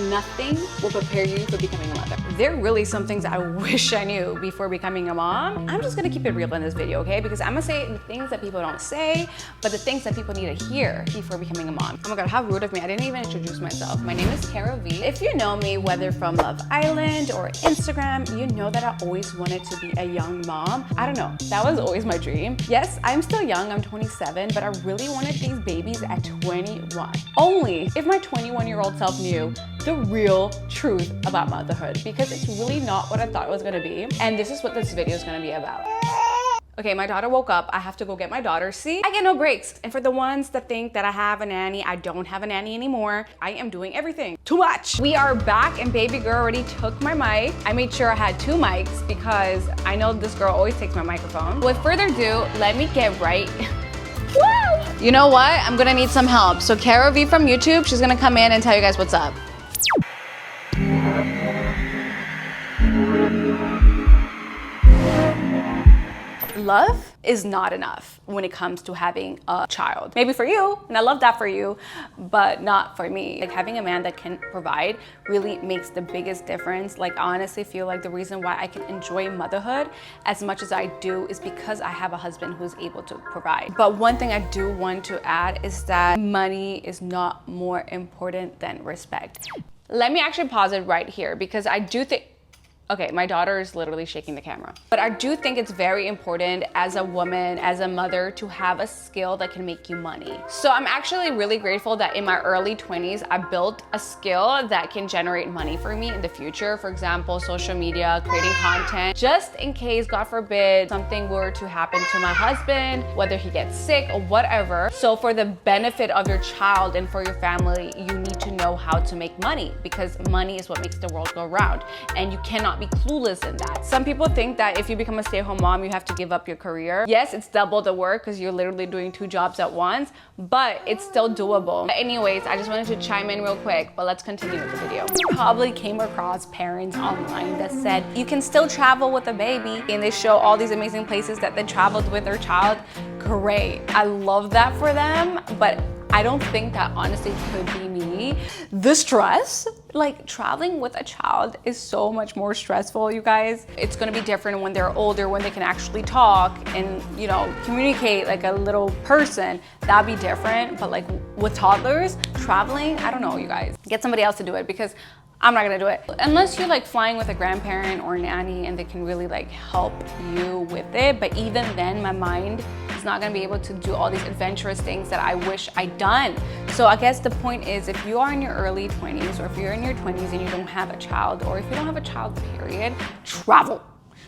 Nothing will prepare you for becoming a mother. There are really some things I wish I knew before becoming a mom. I'm just gonna keep it real in this video, okay? Because I'm gonna say the things that people don't say, but the things that people need to hear before becoming a mom. Oh my God, how rude of me. I didn't even introduce myself. My name is Caro Viee. If you know me, whether from Love Island or Instagram, you know that I always wanted to be a young mom. I don't know, that was always my dream. Yes, I'm still young, I'm 27, but I really wanted these babies at 21. Only if my 21-year-old self knew the real truth about motherhood, because it's really not what I thought it was gonna be. And this is what this video is gonna be about. Okay, my daughter woke up. I have to go get my daughter. See, I get no breaks. And for the ones that think that I have a nanny, I don't have a nanny anymore. I am doing everything. Too much. We are back and baby girl already took my mic. I made sure I had 2 mics because I know this girl always takes my microphone. With further ado, let me get right. Woo! You know what? I'm gonna need some help. So Caro Viee from YouTube, she's gonna come in and tell you guys what's up. Love is not enough when it comes to having a child. Maybe for you, and I love that for you, but not for me. Like, having a man that can provide really makes the biggest difference. Like, I honestly feel like the reason why I can enjoy motherhood as much as I do is because I have a husband who's able to provide. But one thing I do want to add is that money is not more important than respect. Let me actually pause it right here because I do think, okay, my daughter is literally shaking the camera. But I do think it's very important as a woman, as a mother, to have a skill that can make you money. So I'm actually really grateful that in my early 20s, I built a skill that can generate money for me in the future. For example, social media, creating content, just in case, God forbid, something were to happen to my husband, whether he gets sick or whatever. So for the benefit of your child and for your family, you need to know how to make money, because money is what makes the world go round. And you cannot be clueless in that. Some people think that if you become a stay-at-home mom, you have to give up your career. Yes, it's double the work because you're literally doing 2 jobs at once, but it's still doable. Anyways, I just wanted to chime in real quick, but let's continue with the video. You probably came across parents online that said, you can still travel with a baby, and they show all these amazing places that they traveled with their child. Great, I love that for them, but I don't think that honestly could be me. The stress, like traveling with a child is so much more stressful, you guys. It's gonna be different when they're older, when they can actually talk and, you know, communicate like a little person. That'd be different, but like with toddlers, traveling, I don't know, you guys. Get somebody else to do it because I'm not gonna do it. Unless you're like flying with a grandparent or a nanny and they can really like help you with it. But even then, my mind is not gonna be able to do all these adventurous things that I wish I'd done. So I guess the point is, if you are in your early 20s or if you're in your 20s and you don't have a child, or if you don't have a child, period, travel.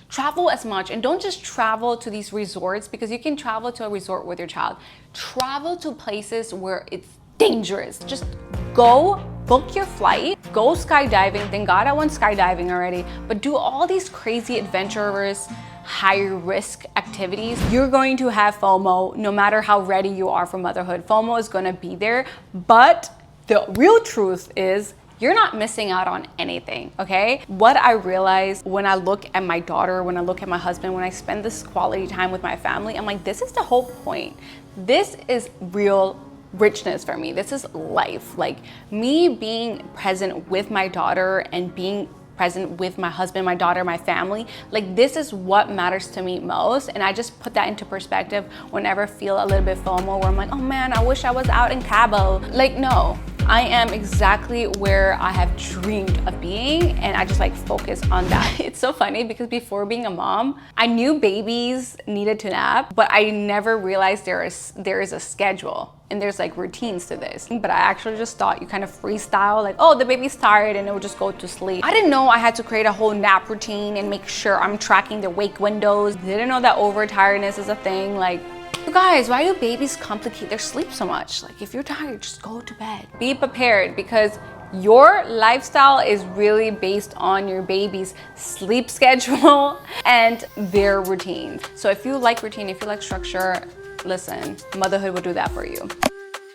Travel as much, and don't just travel to these resorts, because you can travel to a resort with your child. Travel to places where it's dangerous. Just go, book your flight, go skydiving. Thank God I went skydiving already, but do all these crazy adventurous, high risk activities. You're going to have FOMO no matter how ready you are for motherhood. FOMO is gonna be there, but the real truth is you're not missing out on anything, okay? What I realize when I look at my daughter, when I look at my husband, when I spend this quality time with my family, I'm like, this is the whole point. This is real richness for me. This is life. Like, me being present with my daughter and being present with my husband, my daughter, my family, like, this is what matters to me most. And I just put that into perspective whenever I feel a little bit FOMO, where I'm like, oh man, I wish I was out in Cabo. Like, no, I am exactly where I have dreamed of being, and I just like focus on that. It's so funny because before being a mom, I knew babies needed to nap, but I never realized there is a schedule and there's like routines to this. But I actually just thought you kind of freestyle, like, oh, the baby's tired and it will just go to sleep. I didn't know I had to create a whole nap routine and make sure I'm tracking the wake windows. Didn't know that overtiredness is a thing. Like, you guys, why do babies complicate their sleep so much? Like, if you're tired, just go to bed. Be prepared, because your lifestyle is really based on your baby's sleep schedule and their routine. So if you like routine, if you like structure, listen, motherhood will do that for you.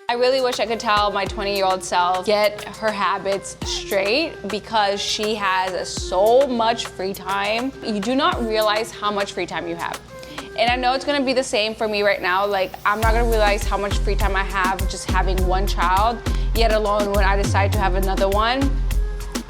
I really wish I could tell my 20-year-old self, get her habits straight, because she has so much free time. You do not realize how much free time you have. And I know it's gonna be the same for me right now. Like, I'm not gonna realize how much free time I have just having one child, yet alone when I decide to have another one.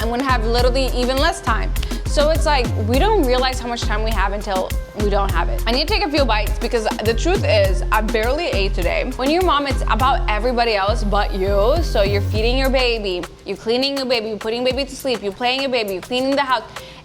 I'm gonna have literally even less time. So it's like, we don't realize how much time we have until we don't have it. I need to take a few bites because the truth is, I barely ate today. When you're a mom, it's about everybody else but you. So you're feeding your baby, you're cleaning your baby, you're putting baby to sleep, you're playing your baby, you're cleaning the house.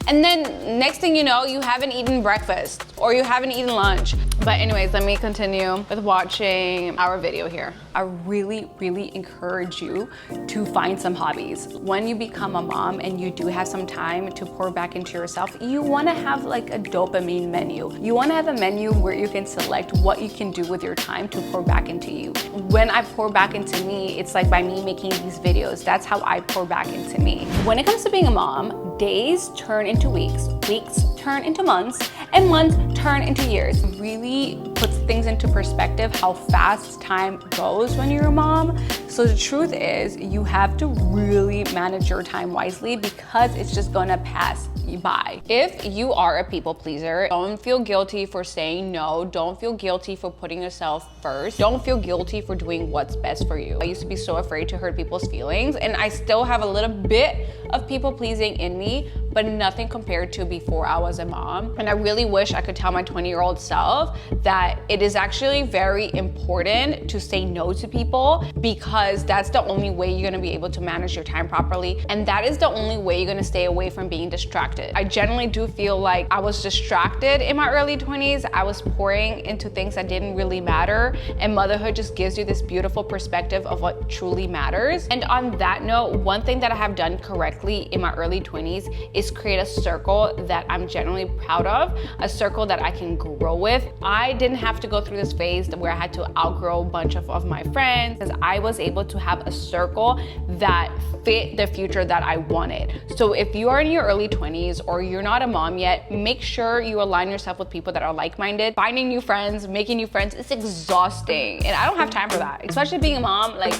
And then next thing you know, you haven't eaten breakfast or you haven't eaten lunch. But anyways, let me continue with watching our video here. I really, really encourage you to find some hobbies. When you become a mom and you do have some time to pour back into yourself, you wanna have like a dopamine menu. You wanna have a menu where you can select what you can do with your time to pour back into you. When I pour back into me, it's like by me making these videos. That's how I pour back into me. When it comes to being a mom, days turn into weeks, weeks turn into months, and months turn into years. It really puts things into perspective how fast time goes when you're a mom. So the truth is, you have to really manage your time wisely because it's just gonna pass you by. If you are a people pleaser, don't feel guilty for saying no. Don't feel guilty for putting yourself first. Don't feel guilty for doing what's best for you. I used to be so afraid to hurt people's feelings, and I still have a little bit of people pleasing in me, but nothing compared to before I was a mom. And I really wish I could tell my 20-year-old self that it is actually very important to say no to people because that's the only way you're gonna be able to manage your time properly. And that is the only way you're gonna stay away from being distracted. I generally do feel like I was distracted in my early 20s. I was pouring into things that didn't really matter. And motherhood just gives you this beautiful perspective of what truly matters. And on that note, one thing that I have done correctly in my early 20s is create a circle that I'm generally proud of, a circle that I can grow with. I didn't have to go through this phase where I had to outgrow a bunch of my friends because I was able to have a circle that fit the future that I wanted. So if you are in your early 20s or you're not a mom yet, make sure you align yourself with people that are like-minded. Finding new friends, making new friends, it's exhausting. And I don't have time for that, especially being a mom. Like,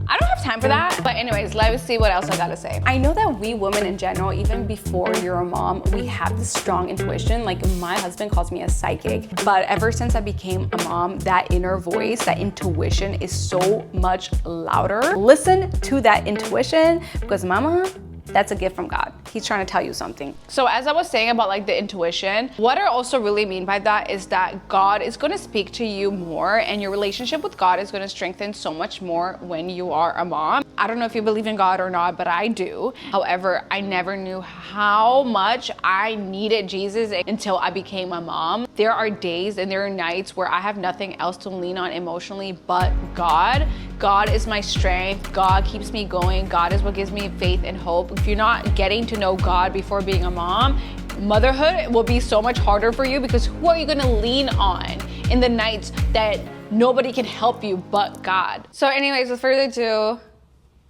I don't have time for that. But anyways, let's see what else I gotta say. I know that we women in general, even before you're a mom, we have this strong intuition. Like my husband calls me a psychic, but ever since I became a mom, that inner voice, that intuition is so much louder. Listen to that intuition because mama, that's a gift from God. He's trying to tell you something. So as I was saying about like the intuition, what I also really mean by that is that God is gonna speak to you more and your relationship with God is gonna strengthen so much more when you are a mom. I don't know if you believe in God or not, but I do. However, I never knew how much I needed Jesus until I became a mom. There are days and there are nights where I have nothing else to lean on emotionally but God. God is my strength. God keeps me going. God is what gives me faith and hope. If you're not getting to know God before being a mom, motherhood will be so much harder for you because who are you gonna lean on in the nights that nobody can help you but God? So anyways, with further ado,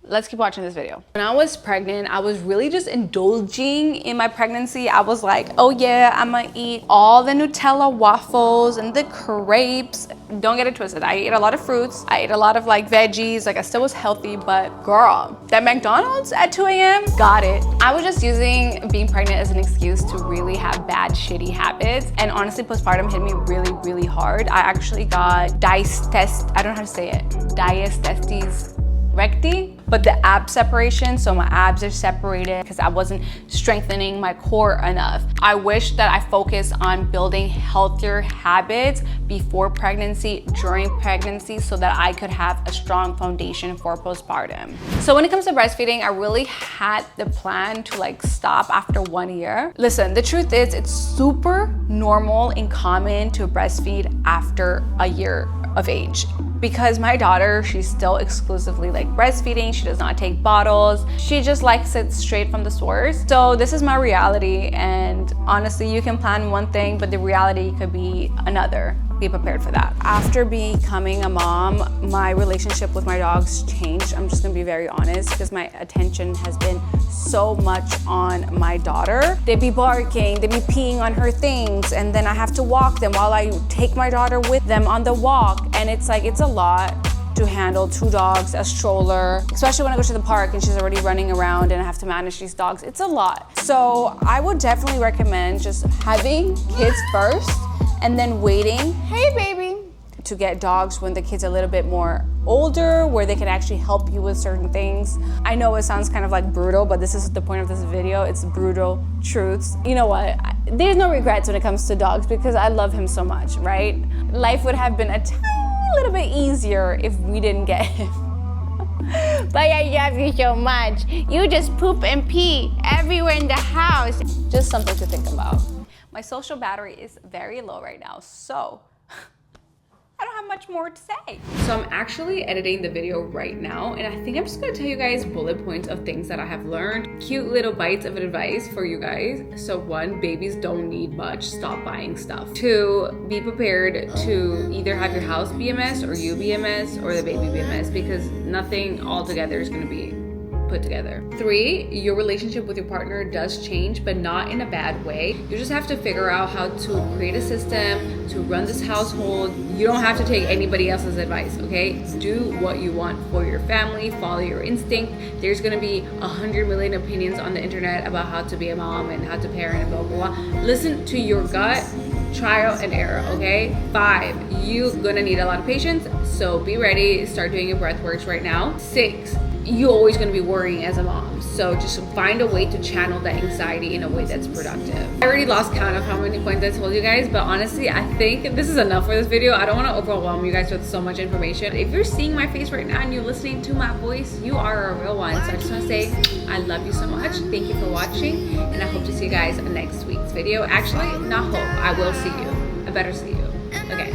let's keep watching this video. When I was pregnant, I was really just indulging in my pregnancy. I was like, oh yeah, I'm gonna eat all the Nutella waffles and the crepes. Don't get it twisted. I ate a lot of fruits. I ate a lot of like veggies. Like I still was healthy, but girl, that McDonald's at 2 a.m. got it. I was just using being pregnant as an excuse to really have bad, shitty habits. And honestly, postpartum hit me really, really hard. I actually got I don't know how to say it. Diastasis recti, but the ab separation, so my abs are separated because I wasn't strengthening my core enough. I wish that I focused on building healthier habits before pregnancy, during pregnancy, so that I could have a strong foundation for postpartum. So when it comes to breastfeeding, I really had the plan to like stop after 1 year. Listen, the truth is it's super normal and common to breastfeed after a year of age. Because my daughter, she's still exclusively like breastfeeding. She does not take bottles. She just likes it straight from the source. So this is my reality. And honestly, you can plan one thing, but the reality could be another. Be prepared for that. After becoming a mom, my relationship with my dogs changed. I'm just gonna be very honest because my attention has been so much on my daughter. They be barking, they be peeing on her things, and then I have to walk them while I take my daughter with them on the walk. And it's like, it's a lot to handle 2 dogs, a stroller, especially when I go to the park and she's already running around and I have to manage these dogs. It's a lot. So I would definitely recommend just having kids first and then waiting, hey baby, to get dogs when the kid's a little bit more older, where they can actually help you with certain things. I know it sounds kind of like brutal, but this is the point of this video. It's brutal truths. You know what? There's no regrets when it comes to dogs because I love him so much, right? Life would have been a tiny little bit easier if we didn't get him. But I love you so much. You just poop and pee everywhere in the house. Just something to think about. My social battery is very low right now, so I don't have much more to say. So I'm actually editing the video right now, and I think I'm just gonna tell you guys bullet points of things that I have learned. Cute little bites of advice for you guys. So 1, babies don't need much. Stop buying stuff. 2, be prepared to either have your house be a mess or you be a mess or the baby be a mess, because nothing altogether is gonna be put together. 3, your relationship with your partner does change, but not in a bad way. You just have to figure out how to create a system to run this household. You don't have to take anybody else's advice, okay? Do what you want for your family, follow your instinct. There's gonna be 100 million opinions on the internet about how to be a mom and how to parent and blah, blah, blah. Listen to your gut, trial and error, okay? 5, you're gonna need a lot of patience, so be ready, start doing your breath works right now. 6, you're always going to be worrying as a mom, so just find a way to channel that anxiety in a way that's productive. I already lost count of how many points I told you guys, but honestly I think this is enough for this video. I don't want to overwhelm you guys with so much information. If you're seeing my face right now and you're listening to my voice, you are a real one. So I just want to say I love you so much. Thank you for watching, and I hope to see you guys in next week's video. Actually, not hope, I will see you. I better see you. Okay.